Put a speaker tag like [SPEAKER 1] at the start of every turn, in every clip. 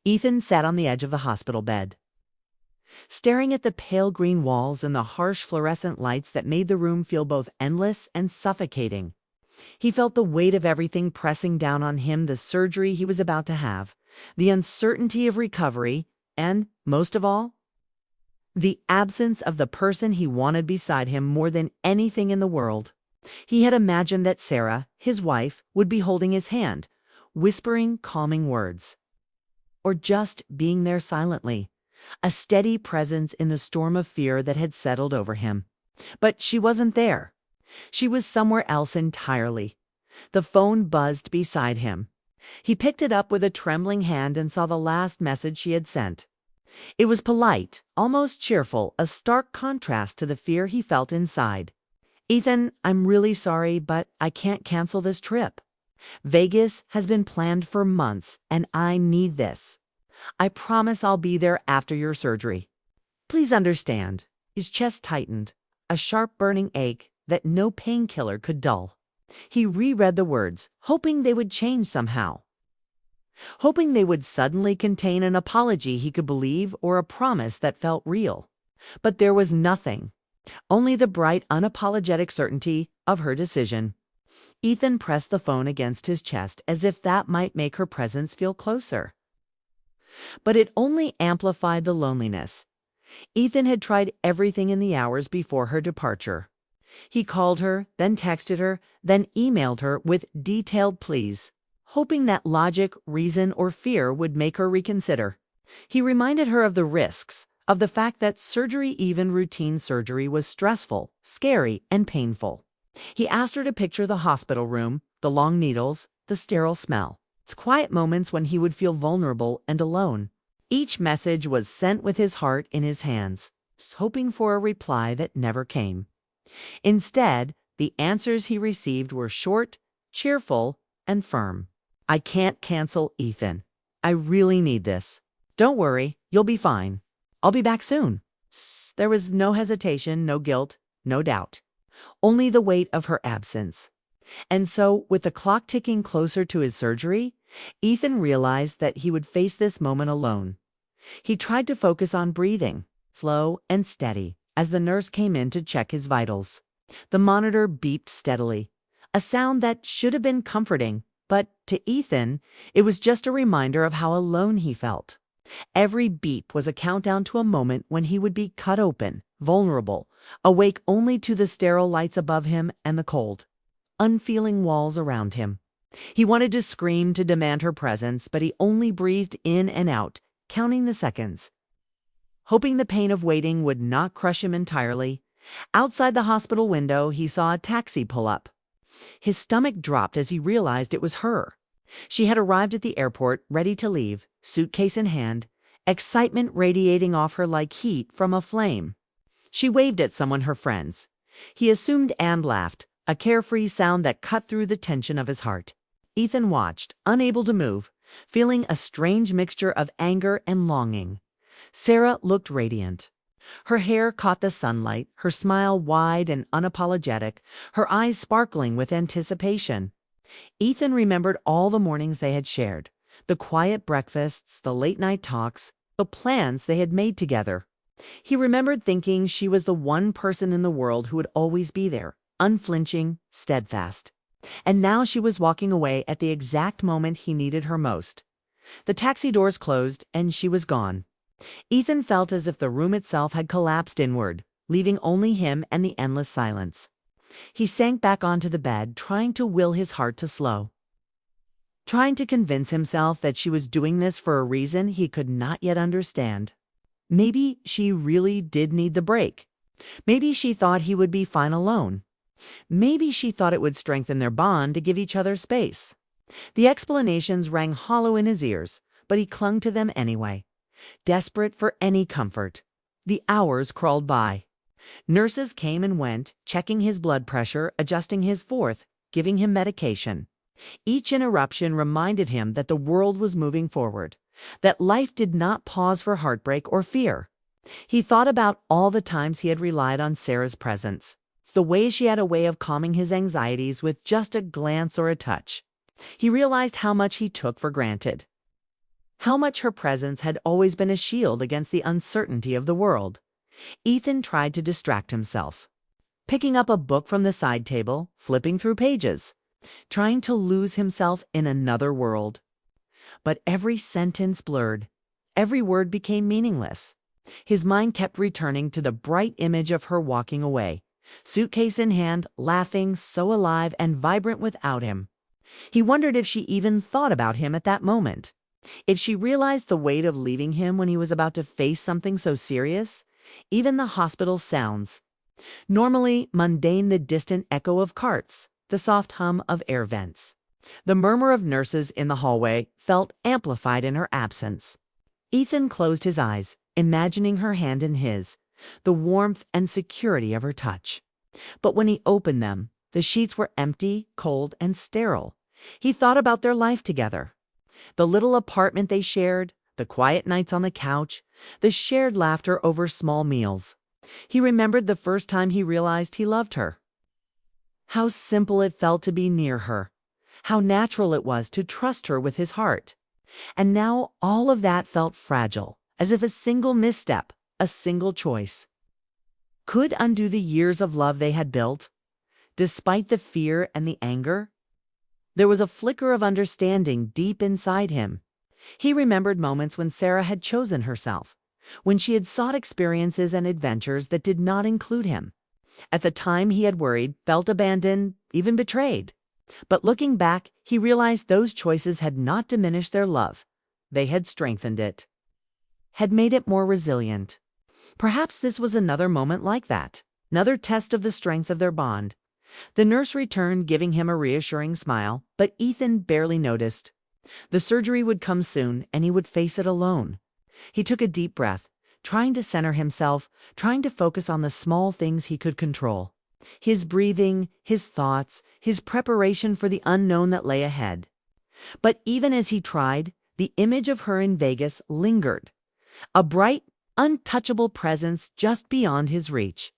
[SPEAKER 1] Ethan sat on the edge of the hospital bed, staring at the pale green walls and the harsh fluorescent lights that made the room feel both endless and suffocating. He felt the weight of everything pressing down on him: the surgery he was about to have, the uncertainty of recovery, and, most of all, the absence of the person he wanted beside him more than anything in the world. He had imagined that Sarah, his wife, would be holding his hand, whispering calming words, or just being there silently, a steady presence in the storm of fear that had settled over him. But she wasn't there. She was somewhere else entirely. The phone buzzed beside him. He picked it up with a trembling hand and saw the last message she had sent. It was polite, almost cheerful, a stark contrast to the fear he felt inside. "Ethan, I'm really sorry, but I can't cancel this trip. Vegas has been planned for months, and I need this. I promise I'll be there after your surgery. Please understand." His chest tightened, a sharp burning ache that no painkiller could dull. He reread the words, hoping they would change somehow. Hoping they would suddenly contain an apology he could believe or a promise that felt real. But there was nothing. Only the bright, unapologetic certainty of her decision. Ethan pressed the phone against his chest as if that might make her presence feel closer. But it only amplified the loneliness. Ethan had tried everything in the hours before her departure. He called her, then texted her, then emailed her with detailed pleas, hoping that logic, reason, or fear would make her reconsider. He reminded her of the risks, of the fact that surgery, even routine surgery, was stressful, scary, and painful. He asked her to picture the hospital room, the long needles, the sterile smell. Its quiet moments when he would feel vulnerable and alone. Each message was sent with his heart in his hands, hoping for a reply that never came. Instead, the answers he received were short, cheerful, and firm. "I can't cancel, Ethan. I really need this. Don't worry, you'll be fine. I'll be back soon." There was no hesitation, no guilt, no doubt. Only the weight of her absence. And so, with the clock ticking closer to his surgery, Ethan realized that he would face this moment alone. He tried to focus on breathing, slow and steady, as the nurse came in to check his vitals. The monitor beeped steadily, a sound that should have been comforting, but to Ethan, it was just a reminder of how alone he felt. Every beep was a countdown to a moment when he would be cut open, vulnerable, awake only to the sterile lights above him and the cold, unfeeling walls around him. He wanted to scream, to demand her presence, but he only breathed in and out, counting the seconds, hoping the pain of waiting would not crush him entirely. Outside the hospital window, he saw a taxi pull up. His stomach dropped as he realized it was her. She had arrived at the airport, ready to leave, suitcase in hand, excitement radiating off her like heat from a flame. She waved at someone, her friends. He assumed and laughed, a carefree sound that cut through the tension of his heart. Ethan watched, unable to move, feeling a strange mixture of anger and longing. Sarah looked radiant. Her hair caught the sunlight, her smile wide and unapologetic, her eyes sparkling with anticipation. Ethan remembered all the mornings they had shared, the quiet breakfasts, the late-night talks, the plans they had made together. He remembered thinking she was the one person in the world who would always be there, unflinching, steadfast. And now she was walking away at the exact moment he needed her most. The taxi doors closed, and she was gone. Ethan felt as if the room itself had collapsed inward, leaving only him and the endless silence. He sank back onto the bed, trying to will his heart to slow, trying to convince himself that she was doing this for a reason he could not yet understand. Maybe she really did need the break. Maybe she thought he would be fine alone. Maybe she thought it would strengthen their bond to give each other space. The explanations rang hollow in his ears, but he clung to them anyway, desperate for any comfort. The hours crawled by. Nurses came and went, checking his blood pressure, adjusting his forth, giving him medication. Each interruption reminded him that the world was moving forward, that life did not pause for heartbreak or fear. He thought about all the times he had relied on Sarah's presence, the way she had a way of calming his anxieties with just a glance or a touch. He realized how much he took for granted, how much her presence had always been a shield against the uncertainty of the world. Ethan tried to distract himself, picking up a book from the side table, flipping through pages, trying to lose himself in another world. But every sentence blurred, every word became meaningless. His mind kept returning to the bright image of her walking away, suitcase in hand, laughing, so alive and vibrant without him. He wondered if she even thought about him at that moment, if she realized the weight of leaving him when he was about to face something so serious. Even the hospital sounds, normally mundane, the distant echo of carts, the soft hum of air vents, the murmur of nurses in the hallway, felt amplified in her absence. Ethan closed his eyes, imagining her hand in his, the warmth and security of her touch. But when he opened them, the sheets were empty, cold, and sterile. He thought about their life together, the little apartment they shared, the quiet nights on the couch, the shared laughter over small meals. He remembered the first time he realized he loved her. How simple it felt to be near her. How natural it was to trust her with his heart. And now all of that felt fragile, as if a single misstep, a single choice, could undo the years of love they had built. Despite the fear and the anger, there was a flicker of understanding deep inside him. He remembered moments when Sarah had chosen herself, when she had sought experiences and adventures that did not include him. At the time he had worried, felt abandoned, even betrayed. But looking back, he realized those choices had not diminished their love. They had strengthened it, had made it more resilient. Perhaps this was another moment like that, another test of the strength of their bond. The nurse returned, giving him a reassuring smile, but Ethan barely noticed. The surgery would come soon, and he would face it alone. He took a deep breath, trying to center himself, trying to focus on the small things he could control. His breathing, his thoughts, his preparation for the unknown that lay ahead. But even as he tried, the image of her in Vegas lingered, a bright, untouchable presence just beyond his reach.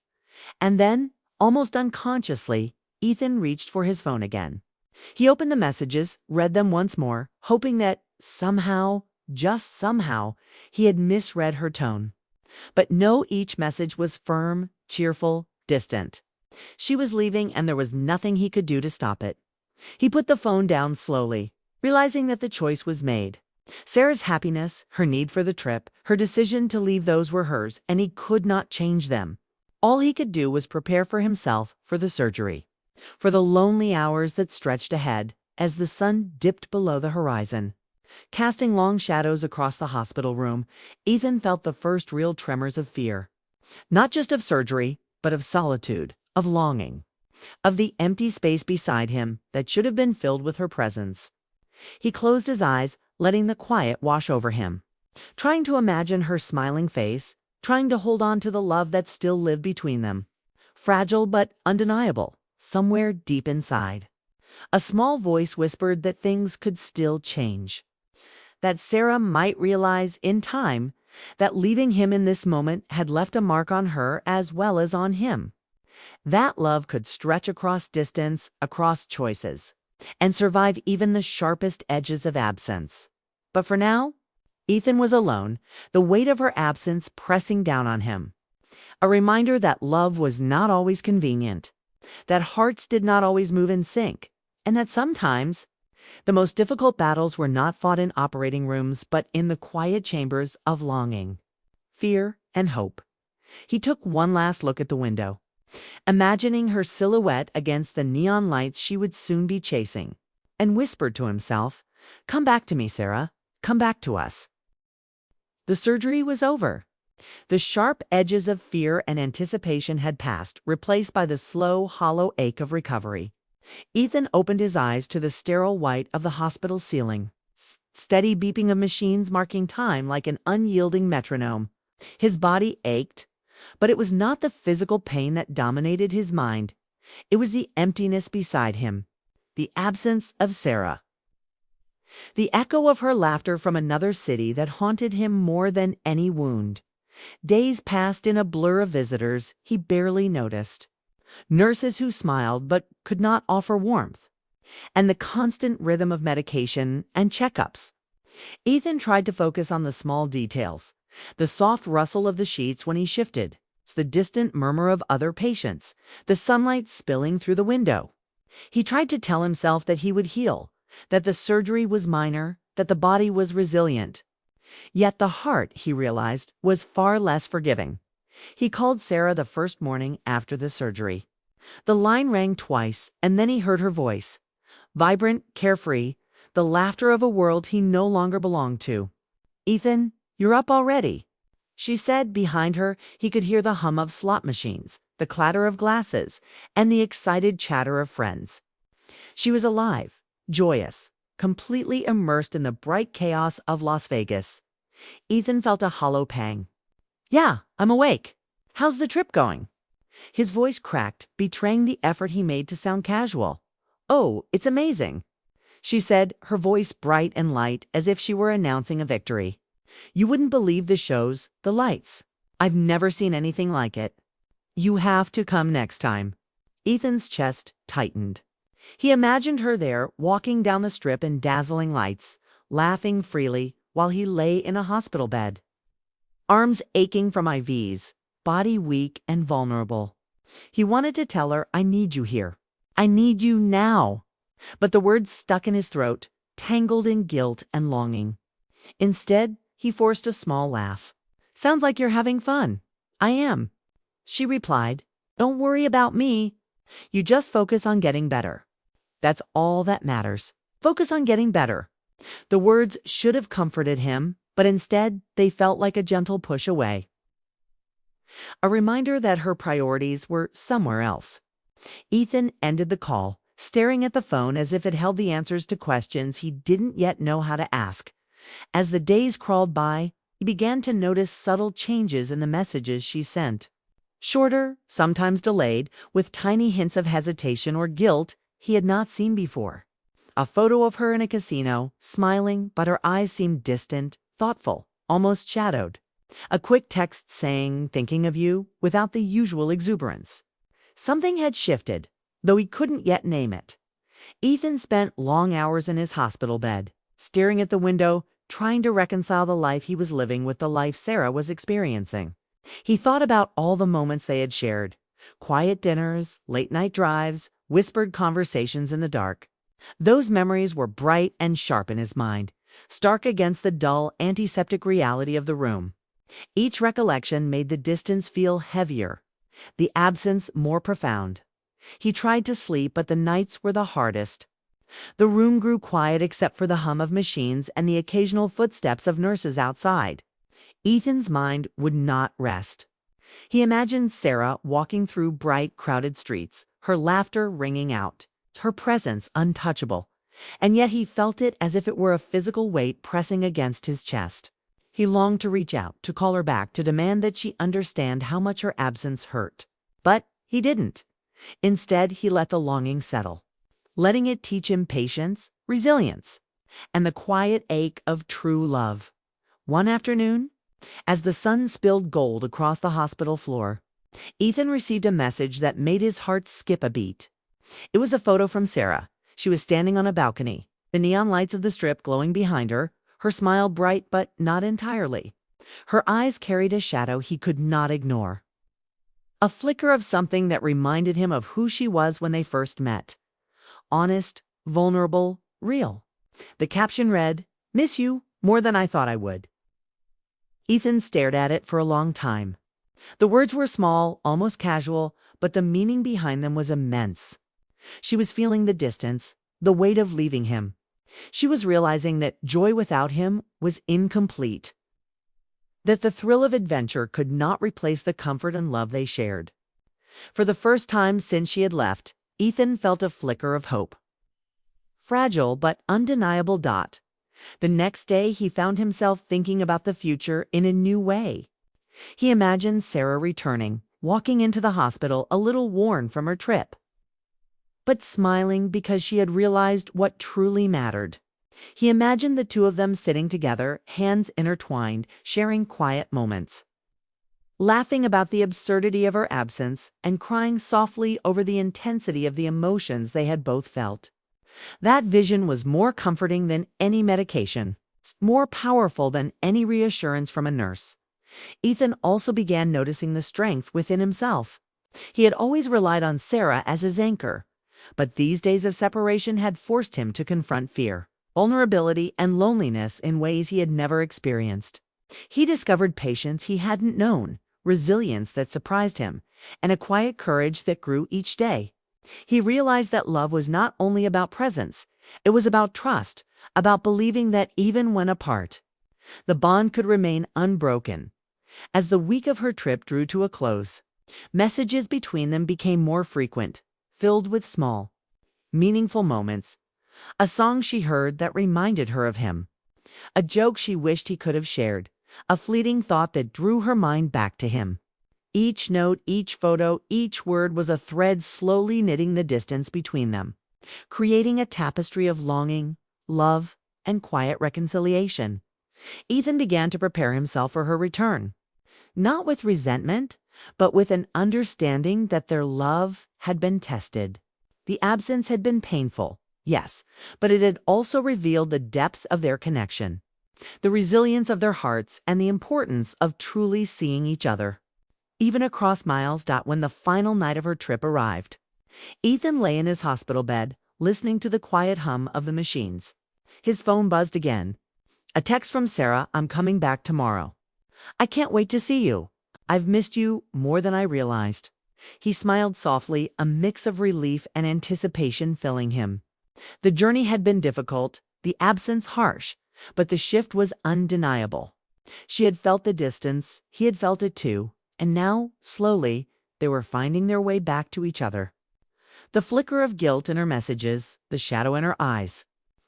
[SPEAKER 1] And then, almost unconsciously, Ethan reached for his phone again. He opened the messages, read them once more, hoping that somehow, just somehow, he had misread her tone. But no, each message was firm, cheerful, distant. She was leaving, and there was nothing he could do to stop it. He put the phone down slowly, realizing that the choice was made. Sarah's happiness, her need for the trip, her decision to leave, those were hers, and he could not change them. All he could do was prepare for himself for the surgery, for the lonely hours that stretched ahead as the sun dipped below the horizon. Casting long shadows across the hospital room, Ethan felt the first real tremors of fear. Not just of surgery, but of solitude, of longing, of the empty space beside him that should have been filled with her presence. He closed his eyes, letting the quiet wash over him, trying to imagine her smiling face, trying to hold on to the love that still lived between them. Fragile but undeniable, somewhere deep inside. A small voice whispered that things could still change, that Sarah might realize in time that leaving him in this moment had left a mark on her as well as on him. That love could stretch across distance, across choices, and survive even the sharpest edges of absence. But for now, Ethan was alone, the weight of her absence pressing down on him. A reminder that love was not always convenient, that hearts did not always move in sync, and that sometimes the most difficult battles were not fought in operating rooms, but in the quiet chambers of longing, fear, and hope. He took one last look at the window, imagining her silhouette against the neon lights she would soon be chasing, and whispered to himself, "Come back to me, Sarah. Come back to us." The surgery was over. The sharp edges of fear and anticipation had passed, replaced by the slow, hollow ache of recovery. Ethan opened his eyes to the sterile white of the hospital ceiling, steady beeping of machines marking time like an unyielding metronome. His body ached, but it was not the physical pain that dominated his mind. It was the emptiness beside him, the absence of Sarah. The echo of her laughter from another city that haunted him more than any wound. Days passed in a blur of visitors he barely noticed. Nurses who smiled but could not offer warmth. And the constant rhythm of medication and checkups. Ethan tried to focus on the small details, the soft rustle of the sheets when he shifted, the distant murmur of other patients, the sunlight spilling through the window. He tried to tell himself that he would heal, that the surgery was minor, that the body was resilient. Yet the heart, he realized, was far less forgiving. He called Sarah the first morning after the surgery. The line rang twice, and then he heard her voice, vibrant, carefree, the laughter of a world he no longer belonged to. "Ethan, you're up already," she said. Behind her, he could hear the hum of slot machines, the clatter of glasses, and the excited chatter of friends. She was alive, joyous, completely immersed in the bright chaos of Las Vegas. Ethan felt a hollow pang. "Yeah, I'm awake. How's the trip going?" His voice cracked, betraying the effort he made to sound casual. "Oh, it's amazing," she said, her voice bright and light as if she were announcing a victory. "You wouldn't believe the shows, the lights. I've never seen anything like it. You have to come next time." Ethan's chest tightened. He imagined her there, walking down the strip in dazzling lights, laughing freely while he lay in a hospital bed. Arms aching from IVs, body weak and vulnerable. He wanted to tell her, "I need you here. I need you now." But the words stuck in his throat, tangled in guilt and longing. Instead, he forced a small laugh. "Sounds like you're having fun." "I am," she replied. "Don't worry about me. You just focus on getting better. That's all that matters. Focus on getting better." The words should have comforted him, but instead they felt like a gentle push away. A reminder that her priorities were somewhere else. Ethan ended the call, staring at the phone as if it held the answers to questions he didn't yet know how to ask. As the days crawled by, he began to notice subtle changes in the messages she sent. Shorter, sometimes delayed, with tiny hints of hesitation or guilt he had not seen before. A photo of her in a casino, smiling, but her eyes seemed distant, thoughtful, almost shadowed. A quick text saying, "Thinking of you," without the usual exuberance. Something had shifted, though he couldn't yet name it. Ethan spent long hours in his hospital bed, staring at the window, trying to reconcile the life he was living with the life Sarah was experiencing. He thought about all the moments they had shared. Quiet dinners, late-night drives, whispered conversations in the dark. Those memories were bright and sharp in his mind, stark against the dull, antiseptic reality of the room. Each recollection made the distance feel heavier, the absence more profound. He tried to sleep, but the nights were the hardest. The room grew quiet except for the hum of machines and the occasional footsteps of nurses outside. Ethan's mind would not rest. He imagined Sarah walking through bright, crowded streets, her laughter ringing out, her presence untouchable, and yet he felt it as if it were a physical weight pressing against his chest. He longed to reach out, to call her back, to demand that she understand how much her absence hurt. But he didn't. Instead, he let the longing settle, letting it teach him patience, resilience, and the quiet ache of true love. One afternoon, as the sun spilled gold across the hospital floor, Ethan received a message that made his heart skip a beat. It was a photo from Sarah. She was standing on a balcony, the neon lights of the strip glowing behind her, her smile bright but not entirely. Her eyes carried a shadow he could not ignore. A flicker of something that reminded him of who she was when they first met. Honest, vulnerable, real. The caption read, "Miss you more than I thought I would." Ethan stared at it for a long time. The words were small, almost casual, but the meaning behind them was immense. She was feeling the distance, the weight of leaving him. She was realizing that joy without him was incomplete, that the thrill of adventure could not replace the comfort and love they shared. For the first time since she had left, Ethan felt a flicker of hope. Fragile but undeniable dot. The next day he found himself thinking about the future in a new way. He imagined Sarah returning, walking into the hospital a little worn from her trip, but smiling because she had realized what truly mattered. He imagined the two of them sitting together, hands intertwined, sharing quiet moments, laughing about the absurdity of her absence and crying softly over the intensity of the emotions they had both felt. That vision was more comforting than any medication. more powerful than any reassurance from a nurse. Ethan also began noticing the strength within himself. He had always relied on Sarah as his anchor, but these days of separation had forced him to confront fear, vulnerability, and loneliness in ways he had never experienced. He discovered patience he hadn't known, resilience that surprised him, and a quiet courage that grew each day. He realized that love was not only about presence, it was about trust, about believing that even when apart, the bond could remain unbroken. As the week of her trip drew to a close, messages between them became more frequent, filled with small, meaningful moments. A song she heard that reminded her of him, a joke she wished he could have shared, a fleeting thought that drew her mind back to him. Each note, each photo, each word was a thread slowly knitting the distance between them, creating a tapestry of longing, love, and quiet reconciliation. Ethan began to prepare himself for her return, not with resentment, but with an understanding that their love had been tested. The absence had been painful, yes, but it had also revealed the depths of their connection, the resilience of their hearts, and the importance of truly seeing each other. Even across miles. When the final night of her trip arrived, Ethan lay in his hospital bed, listening to the quiet hum of the machines. His phone buzzed again. A text from Sarah: "I'm coming back tomorrow. I can't wait to see you. I've missed you more than I realized." He smiled softly, a mix of relief and anticipation filling him. The journey had been difficult, the absence harsh, but the shift was undeniable. She had felt the distance, he had felt it too, and now, slowly, they were finding their way back to each other. The flicker of guilt in her messages, the shadow in her eyes,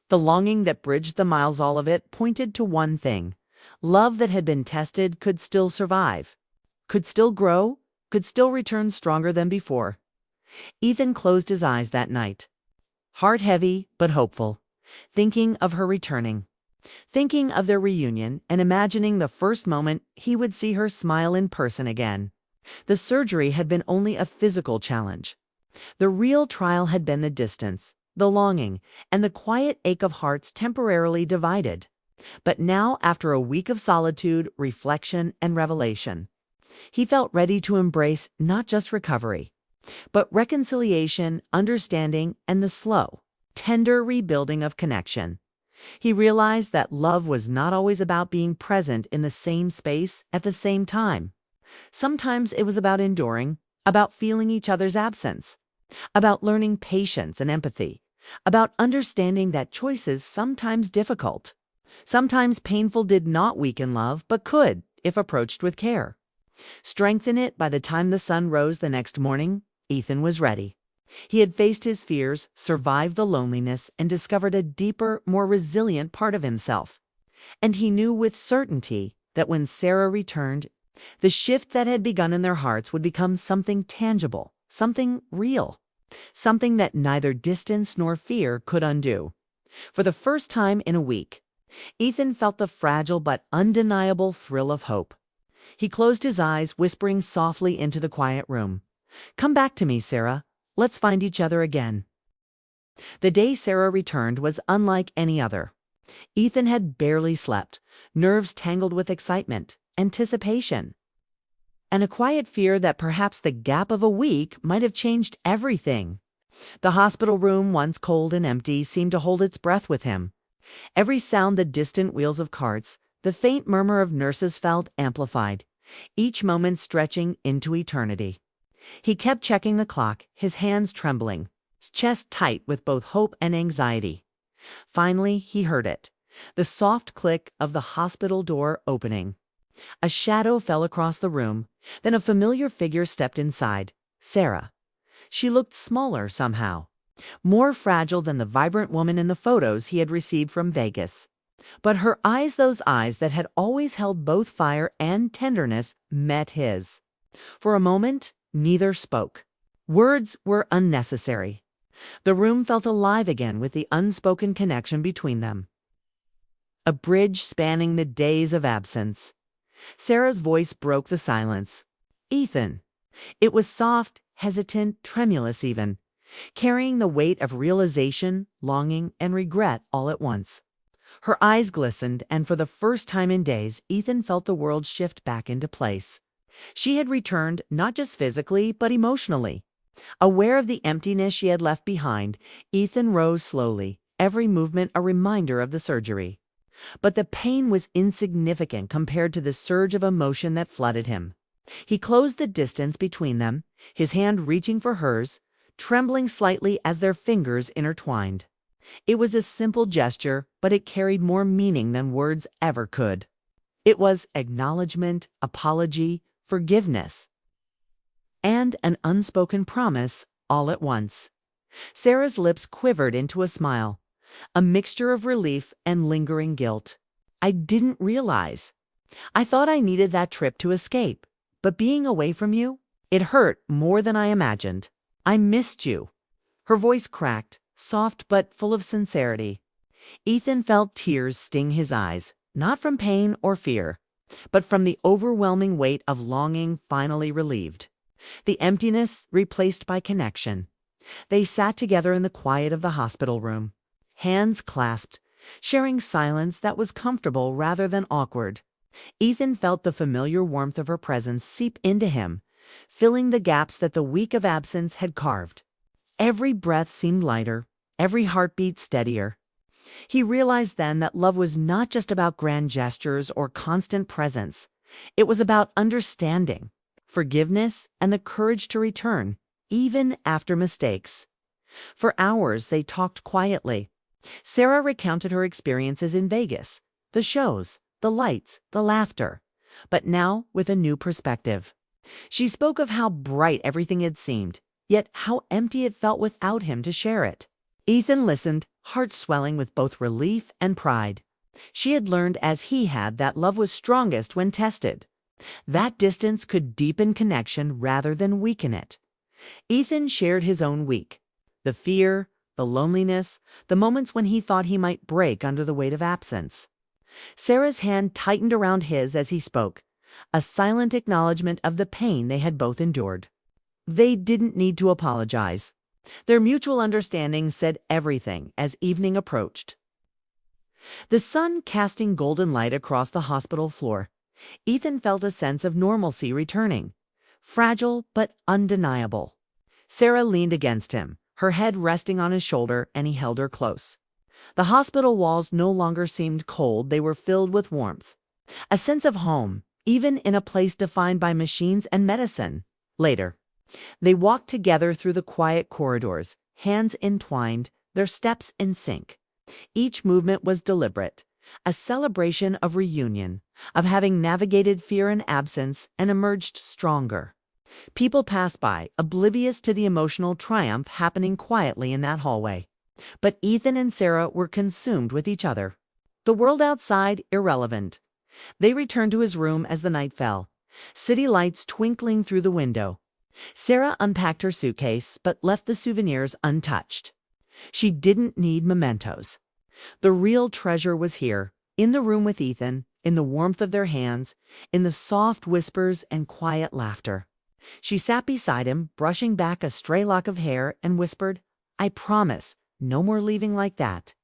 [SPEAKER 1] the longing that bridged the miles, all of it pointed to one thing. Love that had been tested could still survive, could still grow, could still return stronger than before. Ethan closed his eyes that night, heart heavy but hopeful, thinking of her returning, thinking of their reunion, and imagining the first moment he would see her smile in person again. The surgery had been only a physical challenge. The real trial had been the distance, the longing, and the quiet ache of hearts temporarily divided. But now, after a week of solitude, reflection, and revelation, he felt ready to embrace not just recovery, but reconciliation, understanding, and the slow, tender rebuilding of connection. He realized that love was not always about being present in the same space at the same time. Sometimes it was about enduring, about feeling each other's absence, about learning patience and empathy, about understanding that choices, sometimes difficult, sometimes painful, did not weaken love, but could, if approached with care, strengthen it. By the time the sun rose the next morning, Ethan was ready. He had faced his fears, survived the loneliness, and discovered a deeper, more resilient part of himself. And he knew with certainty that when Sarah returned, the shift that had begun in their hearts would become something tangible, something real, something that neither distance nor fear could undo. For the first time in a week, Ethan felt the fragile but undeniable thrill of hope. He closed his eyes, whispering softly into the quiet room, "Come back to me, Sarah. Let's find each other again." The day Sarah returned was unlike any other. Ethan had barely slept, nerves tangled with excitement, anticipation, and a quiet fear that perhaps the gap of a week might have changed everything. The hospital room, once cold and empty, seemed to hold its breath with him. Every sound, the distant wheels of carts, the faint murmur of nurses, felt amplified, each moment stretching into eternity. He kept checking the clock, his hands trembling, his chest tight with both hope and anxiety. Finally, he heard it, the soft click of the hospital door opening. A shadow fell across the room, then a familiar figure stepped inside. Sarah. She looked smaller somehow, more fragile than the vibrant woman in the photos he had received from Vegas. But her eyes, those eyes that had always held both fire and tenderness, met his. For a moment, neither spoke. Words were unnecessary. The room felt alive again with the unspoken connection between them. A bridge spanning the days of absence. Sarah's voice broke the silence. "Ethan." It was soft, hesitant, tremulous even, carrying the weight of realization, longing, and regret all at once. Her eyes glistened, and for the first time in days, Ethan felt the world shift back into place. She had returned not just physically, but emotionally. Aware of the emptiness she had left behind, Ethan rose slowly, every movement a reminder of the surgery. But the pain was insignificant compared to the surge of emotion that flooded him. He closed the distance between them, his hand reaching for hers, trembling slightly as their fingers intertwined. It was a simple gesture, but it carried more meaning than words ever could. It was acknowledgement, apology, forgiveness, and an unspoken promise all at once. Sarah's lips quivered into a smile, a mixture of relief and lingering guilt. I didn't realize. I thought I needed that trip to escape, but being away from you, it hurt more than I imagined. I missed you. Her voice cracked, soft but full of sincerity. Ethan felt tears sting his eyes, not from pain or fear, but from the overwhelming weight of longing finally relieved. The emptiness replaced by connection. They sat together in the quiet of the hospital room, hands clasped, sharing silence that was comfortable rather than awkward. Ethan felt the familiar warmth of her presence seep into him, filling the gaps that the week of absence had carved. Every breath seemed lighter, every heartbeat steadier. He realized then that love was not just about grand gestures or constant presence. It was about understanding, forgiveness, and the courage to return, even after mistakes. For hours they talked quietly. Sarah recounted her experiences in Vegas, the shows, the lights, the laughter, but now with a new perspective. She spoke of how bright everything had seemed, yet how empty it felt without him to share it. Ethan listened, heart swelling with both relief and pride. She had learned, as he had, that love was strongest when tested. That distance could deepen connection rather than weaken it. Ethan shared his own week. The fear, the loneliness, the moments when he thought he might break under the weight of absence. Sarah's hand tightened around his as he spoke, a silent acknowledgement of the pain they had both endured. They didn't need to apologize. Their mutual understanding said everything as evening approached. The sun casting golden light across the hospital floor, Ethan felt a sense of normalcy returning, fragile but undeniable. Sarah leaned against him, her head resting on his shoulder, and he held her close. The hospital walls no longer seemed cold, they were filled with warmth. A sense of home, even in a place defined by machines and medicine. Later, they walked together through the quiet corridors, hands entwined, their steps in sync. Each movement was deliberate, a celebration of reunion, of having navigated fear and absence and emerged stronger. People passed by, oblivious to the emotional triumph happening quietly in that hallway. But Ethan and Sarah were consumed with each other. The world outside, irrelevant. They returned to his room as the night fell, city lights twinkling through the window. Sarah unpacked her suitcase, but left the souvenirs untouched. She didn't need mementos. The real treasure was here, in the room with Ethan, in the warmth of their hands, in the soft whispers and quiet laughter. She sat beside him, brushing back a stray lock of hair, and whispered, "I promise, no more leaving like that.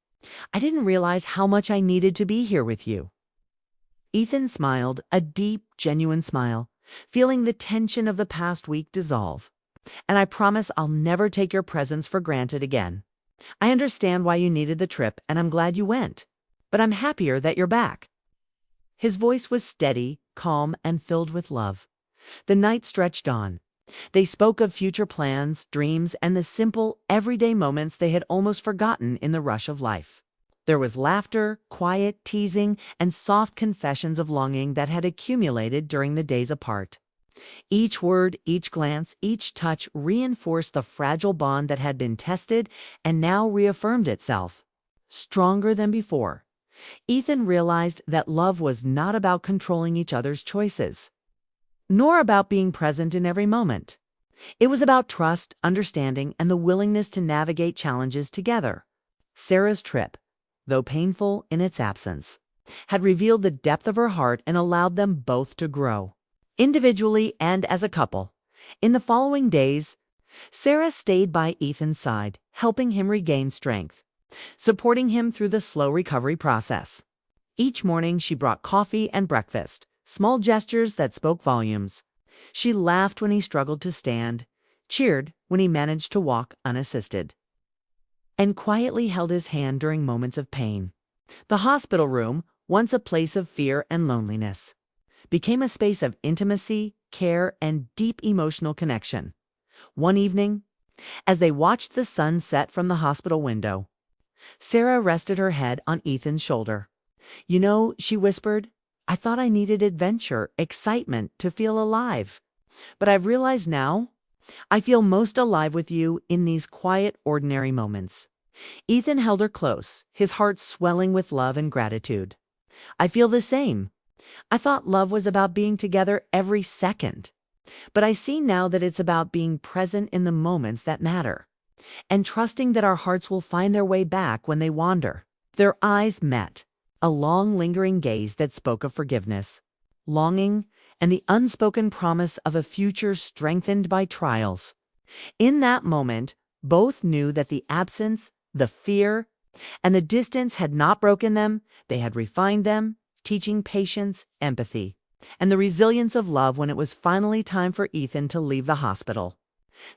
[SPEAKER 1] I didn't realize how much I needed to be here with you." Ethan smiled, a deep, genuine smile, feeling the tension of the past week dissolve. "And I promise I'll never take your presence for granted again. I understand why you needed the trip, and I'm glad you went. But I'm happier that you're back." His voice was steady, calm, and filled with love. The night stretched on. They spoke of future plans, dreams, and the simple, everyday moments they had almost forgotten in the rush of life. There was laughter, quiet teasing, and soft confessions of longing that had accumulated during the days apart. Each word, each glance, each touch reinforced the fragile bond that had been tested and now reaffirmed itself. Stronger than before. Ethan realized that love was not about controlling each other's choices, nor about being present in every moment. It was about trust, understanding, and the willingness to navigate challenges together. Sarah's trip, though painful in its absence, had revealed the depth of her heart and allowed them both to grow, individually and as a couple. In the following days, Sarah stayed by Ethan's side, helping him regain strength. supporting him through the slow recovery process. Each morning she brought coffee and breakfast, small gestures that spoke volumes. She laughed when he struggled to stand, cheered when he managed to walk unassisted, and quietly held his hand during moments of pain. The hospital room, once a place of fear and loneliness, became a space of intimacy, care, and deep emotional connection. One evening, as they watched the sun set from the hospital window, Sarah rested her head on Ethan's shoulder. "You know," she whispered, "I thought I needed adventure, excitement to feel alive. But I've realized now, I feel most alive with you in these quiet, ordinary moments." Ethan held her close, his heart swelling with love and gratitude. "I feel the same. I thought love was about being together every second. But I see now that it's about being present in the moments that matter, and trusting that our hearts will find their way back when they wander." Their eyes met, a long, lingering gaze that spoke of forgiveness, longing, and the unspoken promise of a future strengthened by trials. In that moment, both knew that the absence, the fear, and the distance had not broken them, they had refined them, teaching patience, empathy, and the resilience of love when it was finally time for Ethan to leave the hospital.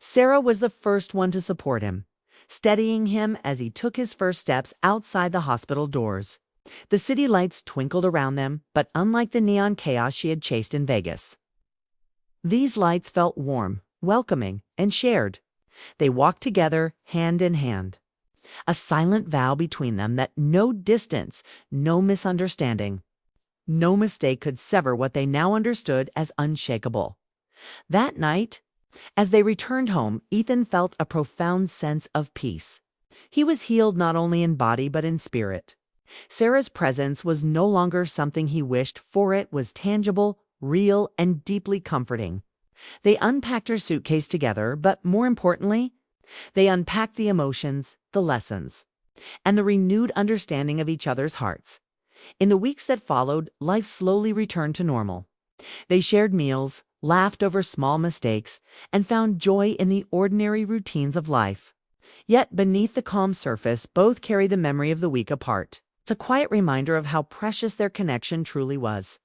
[SPEAKER 1] Sarah was the first one to support him, steadying him as he took his first steps outside the hospital doors. The city lights twinkled around them, but unlike the neon chaos she had chased in Vegas, these lights felt warm, welcoming, and shared. They walked together, hand in hand, a silent vow between them that no distance, no misunderstanding, no mistake could sever what they now understood as unshakable. That night, as they returned home, Ethan felt a profound sense of peace. He was healed not only in body but in spirit. Sarah's presence was no longer something he wished, for it was tangible, real, and deeply comforting. They unpacked her suitcase together, but more importantly, they unpacked the emotions, the lessons, and the renewed understanding of each other's hearts. In the weeks that followed, life slowly returned to normal. They shared meals, laughed over small mistakes, and found joy in the ordinary routines of life. Yet beneath the calm surface, both carried the memory of the week apart. It's a quiet reminder of how precious their connection truly was.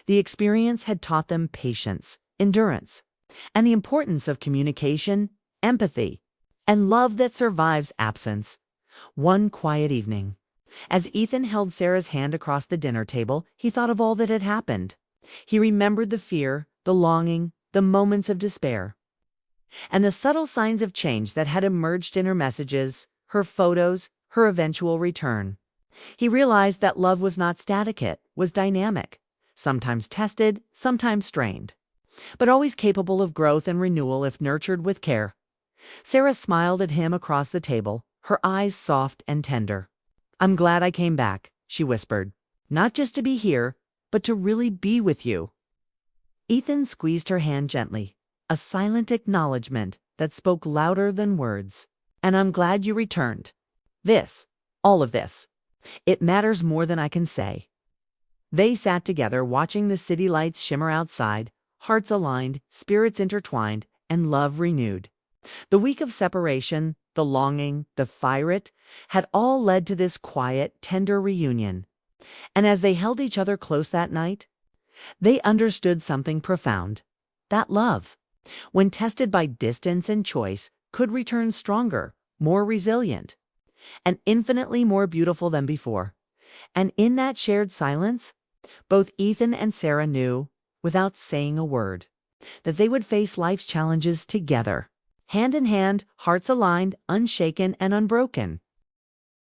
[SPEAKER 1] The experience had taught them patience, endurance, and the importance of communication, empathy, and love that survives absence. One quiet evening, as Ethan held Sarah's hand across the dinner table, he thought of all that had happened. He remembered the fear, the longing, the moments of despair, and the subtle signs of change that had emerged in her messages, her photos, her eventual return. He realized that love was not static, it was dynamic, sometimes tested, sometimes strained, but always capable of growth and renewal if nurtured with care. Sarah smiled at him across the table, her eyes soft and tender. "I'm glad I came back," she whispered, "not just to be here, but to really be with you." Ethan squeezed her hand gently, a silent acknowledgement that spoke louder than words. "And I'm glad you returned. All of this, it matters more than I can say." They sat together, watching the city lights shimmer outside, hearts aligned, spirits intertwined, and love renewed. The week of separation, the longing, the fire, had all led to this quiet, tender reunion. And as they held each other close that night, they understood something profound. That love, when tested by distance and choice, could return stronger, more resilient, and infinitely more beautiful than before. And in that shared silence, both Ethan and Sarah knew, without saying a word, that they would face life's challenges together, hand in hand, hearts aligned, unshaken and unbroken.